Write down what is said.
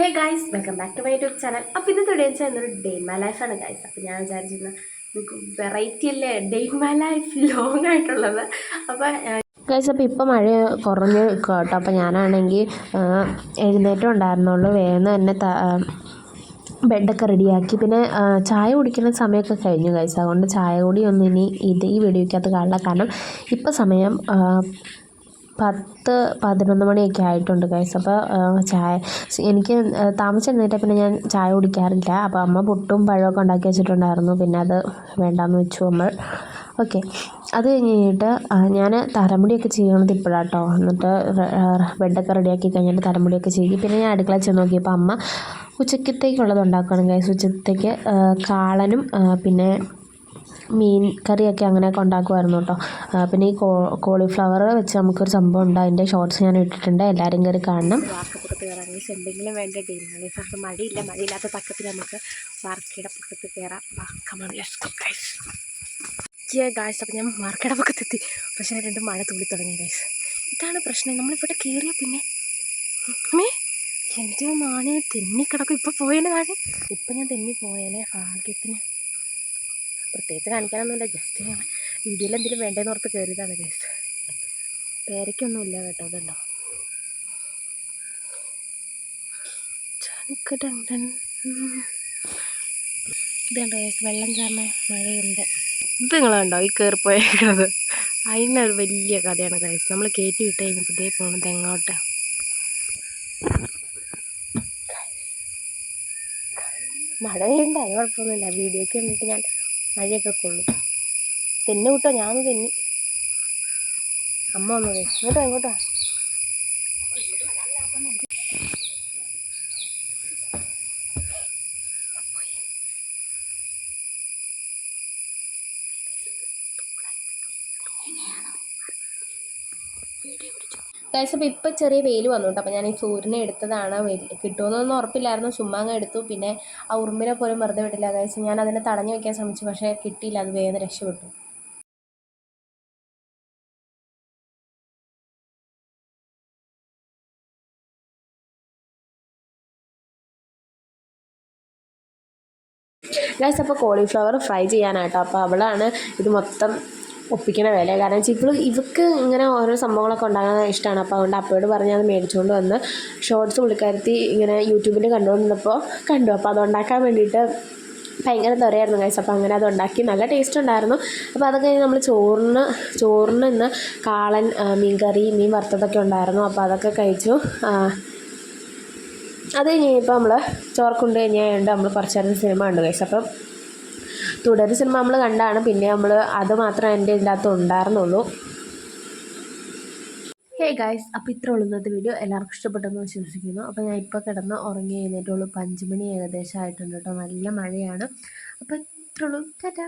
Hey guys, welcome back to my YouTube channel. അപ്പോൾ ഇന്നത്തെ video വെച്ചാൽ എന്നൊരു ഡേ ഇൻ മൈ ലൈഫാണ് ഗൈസ്. അപ്പോൾ ഞാൻ വിചാരിച്ചിരുന്നത് നമുക്ക് വെറൈറ്റി അല്ലേ day in my life long ആയിട്ടുള്ളത്. അപ്പോൾ ഗൈസ്, അപ്പോൾ ഇപ്പോൾ മഴ കുറഞ്ഞ് നിൽക്കുക കേട്ടോ. അപ്പോൾ ഞാനാണെങ്കിൽ എഴുന്നേറ്റം ഉണ്ടായിരുന്നുള്ളൂ, വേഗം തന്നെ ബെഡൊക്കെ റെഡിയാക്കി. പിന്നെ ചായ കുടിക്കുന്ന സമയമൊക്കെ കഴിഞ്ഞു ഗൈസ്. അതുകൊണ്ട് ചായ കൂടി ഒന്നും ഇനി ഈ വീഡിയോയ്ക്കകത്ത് കാണില്ല. കാരണം ഇപ്പോൾ സമയം 10-11 മണിയൊക്കെ ആയിട്ടുണ്ട് ഗൈസ്. അപ്പോൾ എനിക്ക് താമസിച്ചെഴുന്നേറ്റാൽ പിന്നെ ഞാൻ ചായ കുടിക്കാറില്ല. അപ്പോൾ അമ്മ പുട്ടും പഴമൊക്കെ ഉണ്ടാക്കി വെച്ചിട്ടുണ്ടായിരുന്നു. പിന്നെ അത് വേണ്ടാന്ന് വെച്ചു നമ്മൾ. ഓക്കെ, അത് കഴിഞ്ഞിട്ട് ഞാൻ തലമുടിയൊക്കെ ചെയ്യണത് ഇപ്പോഴാട്ടോ. എന്നിട്ട് ബെഡൊക്കെ റെഡിയാക്കി കഴിഞ്ഞിട്ട് തലമുടിയൊക്കെ ചെയ്യും. പിന്നെ ഞാൻ അടുക്കളയിൽ ചെന്ന് നോക്കിയപ്പോൾ അമ്മ ഉച്ചക്കത്തേക്കുള്ളത് ഉണ്ടാക്കുകയാണ് ഗൈസ്. ഉച്ചക്കത്തേക്ക് കാളനും പിന്നെ മീൻ കറിയൊക്കെ അങ്ങനെയൊക്കെ ഉണ്ടാക്കുമായിരുന്നു കേട്ടോ. പിന്നെ ഈ കോളിഫ്ലവർ വെച്ച് നമുക്കൊരു സംഭവം ഉണ്ട്, അതിൻ്റെ ഷോർട്സ് ഞാൻ ഇട്ടിട്ടുണ്ട്, എല്ലാവരും കയറി കാണണം. വാർക്കപ്പുറത്ത് കയറാം ഗൈസ്. എന്തെങ്കിലും വേണ്ട ടീമാണ്. അപ്പോൾ മഴയില്ലാത്ത തക്കത്തിൽ നമുക്ക് വാർക്കയുടെ പക്കത്ത് കയറാം. ഗൈസ്, അപ്പോൾ ഞാൻ വാർക്കയുടെ പക്കത്തെത്തി. പക്ഷേ രണ്ടും മഴ തുള്ളി തുടങ്ങി ഗൈസ്. ഇതാണ് പ്രശ്നം, നമ്മളിവിടെ കയറിയാൽ പിന്നെ എൻ്റെ മാനെ തെന്നിക്കിടക്കും. ഇപ്പോൾ പോയേനെ ഇപ്പം ഞാൻ തെന്നിപ്പോയേനെ. ഭാഗ്യത്തിന് പ്രത്യേകിച്ച് കാണിക്കാനൊന്നുമില്ല, ജസ്റ്റ് ഞാൻ വീഡിയോയിൽ എന്തെങ്കിലും വേണ്ടതെന്ന് ഓർത്ത് കയറിയതാണ് ഗൈസ്. പേരയ്ക്കൊന്നുമില്ല കേട്ടോ. അതുണ്ടോ ഇതുണ്ടോ ഗൈസ്, വെള്ളം ചാർന്ന മഴയുണ്ട്. ഇത് നിങ്ങളുണ്ടോ ഈ കയറിപ്പോയേക്കുന്നത്? അതിനൊരു വലിയ കഥയാണ് ഗൈസ്. നമ്മൾ കയറ്റി വിട്ട് കഴിഞ്ഞപ്പോൾ ഇതേ പോകുന്നത് എങ്ങോട്ട്. മഴ പെയ്യണ്ട, അത് കുഴപ്പമൊന്നുമില്ല. വീഡിയോയ്ക്ക് വേണ്ടിയിട്ട് ഞാൻ മഴയൊക്കെ കൊള്ളും. തെന്നു കിട്ടോ, ഞാനൊന്ന് തെന്നി. അമ്മ വന്നത് ഇങ്ങോട്ടോ. ഗൈസ്, അപ്പോൾ ഇപ്പോൾ ചെറിയ വെയിൽ വന്നു കേട്ടോ. അപ്പോൾ ഞാൻ ഈ സൂര്യനെ എടുത്തതാണ്. കിട്ടുമെന്നൊന്നും ഉറപ്പില്ലായിരുന്നു, ചുമ്മാ അങ്ങ് എടുത്തു. പിന്നെ ആ ഉറുമ്പിനെ പോലും വെറുതെ വിട്ടില്ല ഗൈസ്. ഞാൻ അതിനെ തടഞ്ഞു വയ്ക്കാൻ ശ്രമിച്ചു, പക്ഷേ കിട്ടിയില്ല. അത് വേഗം രക്ഷപ്പെട്ടു. ഗൈസ്, അപ്പോൾ കോളിഫ്ലവർ ഫ്രൈ ചെയ്യാനായിട്ടോ. അപ്പോൾ അവളാണ് ഇത് മൊത്തം ഒപ്പിക്കണ വേല. കാരണം ഇവക്ക് ഇങ്ങനെ ഓരോ സംഭവങ്ങളൊക്കെ ഉണ്ടാകാൻ ഇഷ്ടമാണ്. അപ്പോൾ അതുകൊണ്ട് അപ്പോഴോട് പറഞ്ഞ് അത് മേടിച്ചുകൊണ്ട് വന്ന് ഷോർട്സ് പുള്ളിക്കാരത്തി ഇങ്ങനെ യൂട്യൂബിൽ കണ്ടുകൊണ്ടിരുന്നപ്പോൾ അപ്പോൾ അതുണ്ടാക്കാൻ വേണ്ടിയിട്ട് ഭയങ്കര തൊരയായിരുന്നു ഗൈസ്. അപ്പോൾ അങ്ങനെ അത് ഉണ്ടാക്കി, നല്ല ടേസ്റ്റ് ഉണ്ടായിരുന്നു. അപ്പോൾ അതൊക്കെ കഴിഞ്ഞ് നമ്മൾ ചോറിന് ഇന്ന് കാളൻ, മീൻ കറി, മീൻ വറുത്തതൊക്കെ ഉണ്ടായിരുന്നു. അപ്പോൾ അതൊക്കെ കഴിച്ചു. അത് കഴിഞ്ഞപ്പോൾ നമ്മൾ ചോർക്കൊണ്ട് കഴിഞ്ഞാൽ നമ്മൾ കുറച്ച് നേരം സിനിമ കണ്ടു ഗൈസ്. അപ്പം തുടരും സിനിമ നമ്മൾ കണ്ടാണ്. പിന്നെ നമ്മൾ അത് മാത്രമേ എൻ്റെ ഇതിൻ്റെ അകത്ത് ഉണ്ടായിരുന്നുള്ളൂ. ഹേ ഗൈസ്, അപ്പോൾ ഇത്ര ഉള്ളൂ ഇന്നത്തെ വീഡിയോ. എല്ലാവർക്കും ഇഷ്ടപ്പെട്ടെന്ന് വിശ്വസിക്കുന്നു. അപ്പോൾ ഞാൻ ഇപ്പോൾ കിടന്ന് ഉറങ്ങി എഴുന്നേറ്റുള്ളൂ. 5 മണി ഏകദേശം ആയിട്ടുണ്ട് കേട്ടോ. നല്ല മഴയാണ്. അപ്പോൾ ഇത്ര ഉള്ളൂ. ടാറ്റാ.